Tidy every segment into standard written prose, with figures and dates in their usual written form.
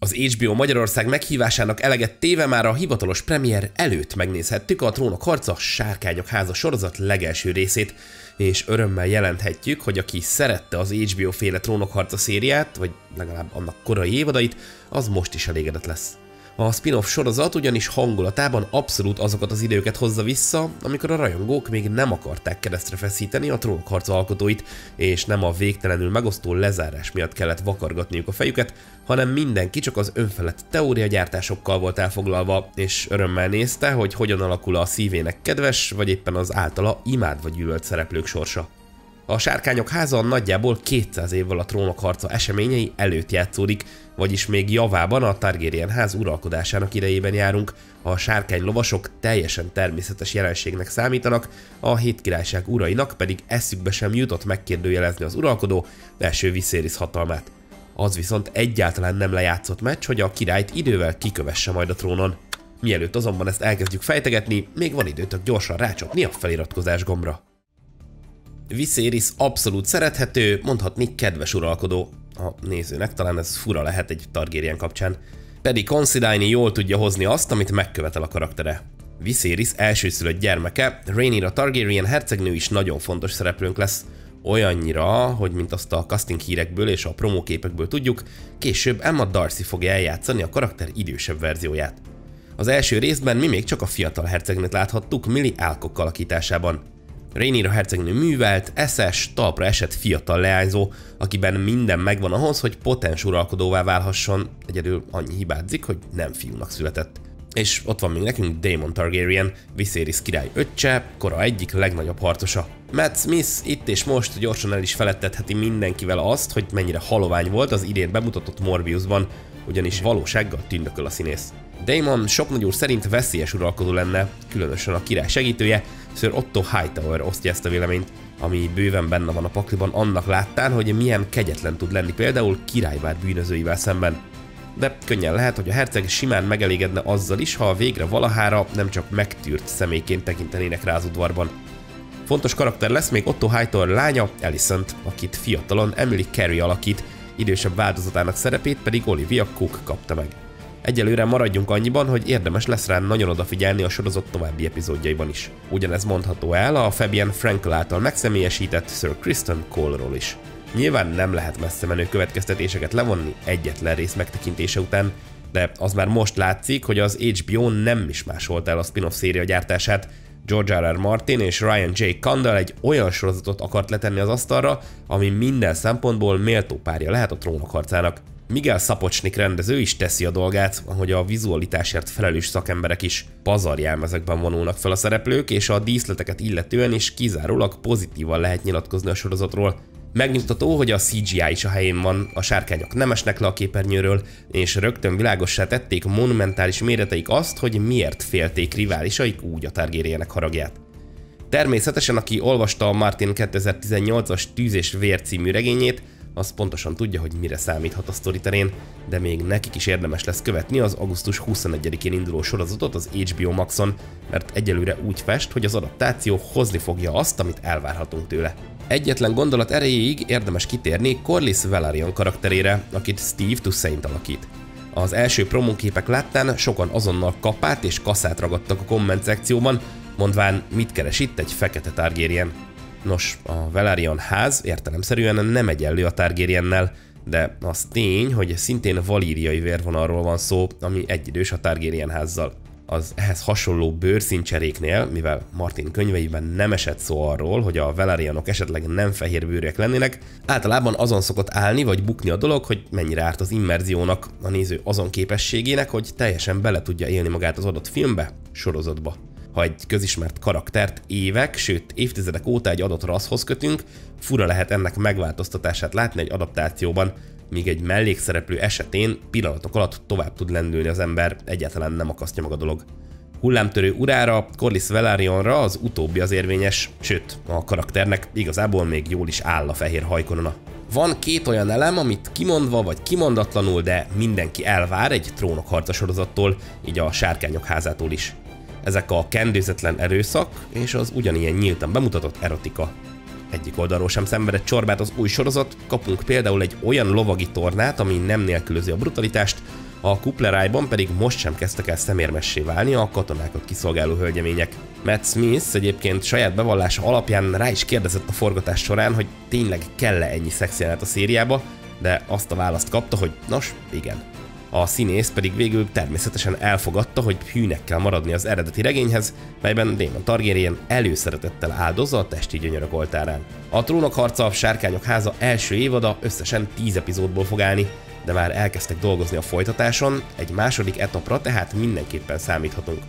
Az HBO Magyarország meghívásának eleget téve már a hivatalos premier előtt megnézhettük a Trónok harca Sárkányok háza sorozat legelső részét, és örömmel jelenthetjük, hogy aki szerette az HBO féle Trónok harca szériát, vagy legalább annak korai évadait, az most is elégedett lesz. A spin-off sorozat ugyanis hangulatában abszolút azokat az időket hozza vissza, amikor a rajongók még nem akarták keresztre feszíteni a Trónok harca alkotóit, és nem a végtelenül megosztó lezárás miatt kellett vakargatniuk a fejüket, hanem mindenki csak az önfelett teóriagyártásokkal volt elfoglalva, és örömmel nézte, hogy hogyan alakul a szívének kedves, vagy éppen az általa imádva gyűlölt szereplők sorsa. A Sárkányok háza nagyjából 200 évvel a Trónok harca eseményei előtt játszódik, vagyis még javában a Targaryen ház uralkodásának idejében járunk, a sárkány lovasok teljesen természetes jelenségnek számítanak, a Hét Királyság urainak pedig eszükbe sem jutott megkérdőjelezni az uralkodó első Viserys hatalmát. Az viszont egyáltalán nem lejátszott meccs, hogy a királyt idővel kikövesse majd a trónon. Mielőtt azonban ezt elkezdjük fejtegetni, még van időtök gyorsan rácsapni a feliratkozás gombra. Viserys abszolút szerethető, mondhatni kedves uralkodó. A nézőnek talán ez fura lehet egy Targaryen kapcsán. Pedig Considine jól tudja hozni azt, amit megkövetel a karaktere. Viserys elsőszülött gyermeke, Rhaenyra Targaryen hercegnő is nagyon fontos szereplőnk lesz. Olyannyira, hogy mint azt a casting hírekből és a promóképekből tudjuk, később Emma Darcy fogja eljátszani a karakter idősebb verzióját. Az első részben mi még csak a fiatal hercegnőt láthattuk Millie Alcock alakításában. Rhaenyra hercegnő művelt, eszes, talpra esett fiatal leányzó, akiben minden megvan ahhoz, hogy potens uralkodóvá válhasson, egyedül annyi hibázik, hogy nem fiúnak született. És ott van még nekünk Daemon Targaryen, Viserys király öccse, kora egyik legnagyobb harcosa. Matt Smith itt és most gyorsan el is felettetheti mindenkivel azt, hogy mennyire halovány volt az idén bemutatott Morbiusban, ugyanis valósággal tündököl a színész. Daemon sok nagy úr szerint veszélyes uralkodó lenne, különösen a király segítője, Sir Otto Hightower osztja ezt a véleményt, ami bőven benne van a pakliban annak láttán, hogy milyen kegyetlen tud lenni például királyvár bűnözőivel szemben. De könnyen lehet, hogy a herceg simán megelégedne azzal is, ha végre valahára nem csak megtűrt személyként tekintenének rá az udvarban. Fontos karakter lesz még Otto Hightower lánya, Alicent, akit fiatalon Emily Carey alakít, idősebb változatának szerepét pedig Olivia Cook kapta meg. Egyelőre maradjunk annyiban, hogy érdemes lesz rá nagyon odafigyelni a sorozat további epizódjaiban is. Ugyanez mondható el a Fabian Frankel által megszemélyesített Sir Criston Cole-ról is. Nyilván nem lehet messze menő következtetéseket levonni egyetlen rész megtekintése után, de az már most látszik, hogy az HBO nem is másolta el a spin-off széria gyártását. George R.R. Martin és Ryan J. Condal egy olyan sorozatot akart letenni az asztalra, ami minden szempontból méltó párja lehet a Trónok harcának. Miguel Sapochnik rendező is teszi a dolgát, ahogy a vizualitásért felelős szakemberek is. Pazarjelmezekben vonulnak fel a szereplők, és a díszleteket illetően is kizárólag pozitívan lehet nyilatkozni a sorozatról. Megnyugtató, hogy a CGI is a helyén van, a sárkányok nem esnek le a képernyőről, és rögtön világossá tették monumentális méreteik azt, hogy miért félték riválisaik úgy a Targaryenek haragját. Természetesen, aki olvasta a Martin 2018-as Tűz és vér című regényét, az pontosan tudja, hogy mire számíthat a sztoriterén, de még nekik is érdemes lesz követni az augusztus 21-én induló sorozatot az HBO Maxon, mert egyelőre úgy fest, hogy az adaptáció hozni fogja azt, amit elvárhatunk tőle. Egyetlen gondolat erejéig érdemes kitérni Corlys Velaryon karakterére, akit Steve Toussaint alakít. Az első promóképek láttán sokan azonnal kapát és kaszát ragadtak a komment szekcióban, mondván, mit keres itt egy fekete Targaryen. Nos, a Velaryon ház értelemszerűen nem egyenlő a Targaryennel, de az tény, hogy szintén valíriai vérvonalról van szó, ami egyidős a Targaryen házzal. Az ehhez hasonló bőrszíncseréknél, mivel Martin könyveiben nem esett szó arról, hogy a Velaryonok esetleg nem fehérbőrűek lennének, általában azon szokott állni vagy bukni a dolog, hogy mennyire árt az immerziónak, a néző azon képességének, hogy teljesen bele tudja élni magát az adott filmbe, sorozatba. Ha egy közismert karaktert évek, sőt évtizedek óta egy adott rasszhoz kötünk, fura lehet ennek megváltoztatását látni egy adaptációban, míg egy mellékszereplő esetén pillanatok alatt tovább tud lendülni az ember, egyáltalán nem akasztja meg a dolog. Hullámtörő urára, Corlys Velaryonra az utóbbi az érvényes, sőt, a karakternek igazából még jól is áll a fehér hajkorona. Van két olyan elem, amit kimondva vagy kimondatlanul, de mindenki elvár egy Trónok harca sorozattól, így a Sárkányok házától is. Ezek a kendőzetlen erőszak és az ugyanilyen nyíltan bemutatott erotika. Egyik oldalról sem szenvedett csorbát az új sorozat, kapunk például egy olyan lovagi tornát, ami nem nélkülözi a brutalitást, A kuplerájban pedig most sem kezdtek el szemérmessé válni a katonákat kiszolgáló hölgyemények. Matt Smith egyébként saját bevallása alapján rá is kérdezett a forgatás során, hogy tényleg kell-e ennyi szexjelenet a szériába, de azt a választ kapta, hogy nos, igen. A színész pedig végül természetesen elfogadta, hogy hűnek kell maradni az eredeti regényhez, melyben Daemon Targaryen előszeretettel áldozza a testi gyönyörök oltárán. A Trónok harca, Sárkányok háza első évada összesen 10 epizódból fog állni, de már elkezdtek dolgozni a folytatáson, egy második etapra tehát mindenképpen számíthatunk.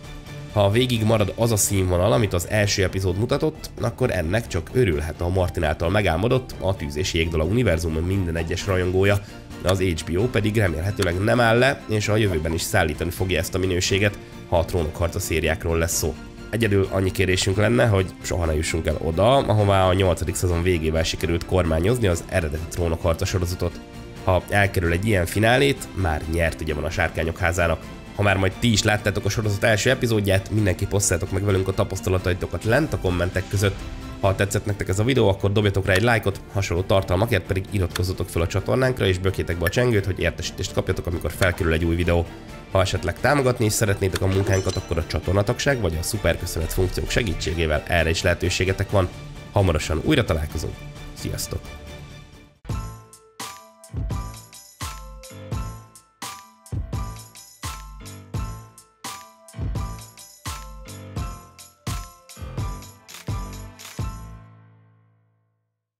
Ha végig marad az a színvonal, amit az első epizód mutatott, akkor ennek csak örülhet a Martin által megálmodott, a Tűz és Jégdala univerzum minden egyes rajongója, az HBO pedig remélhetőleg nem áll le, és a jövőben is szállítani fogja ezt a minőséget, ha a Trónok harca szériákról lesz szó. Egyedül annyi kérésünk lenne, hogy soha ne jussunk el oda, ahová a 8. szezon végével sikerült kormányozni az eredeti Trónok harca sorozatot. Ha elkerül egy ilyen finálét, már nyert ugye van a Sárkányok házának. Ha már majd ti is láttátok a sorozat első epizódját, mindenképp osszátok meg velünk a tapasztalataitokat lent a kommentek között. Ha tetszett nektek ez a videó, akkor dobjatok rá egy lájkot, hasonló tartalmakért pedig iratkozzatok fel a csatornánkra és bökjétek be a csengőt, hogy értesítést kapjatok, amikor felkerül egy új videó. Ha esetleg támogatni is szeretnétek a munkánkat, akkor a csatornatagság vagy a szuperköszönet funkciók segítségével erre is lehetőségetek van. Hamarosan újra találkozunk. Sziasztok!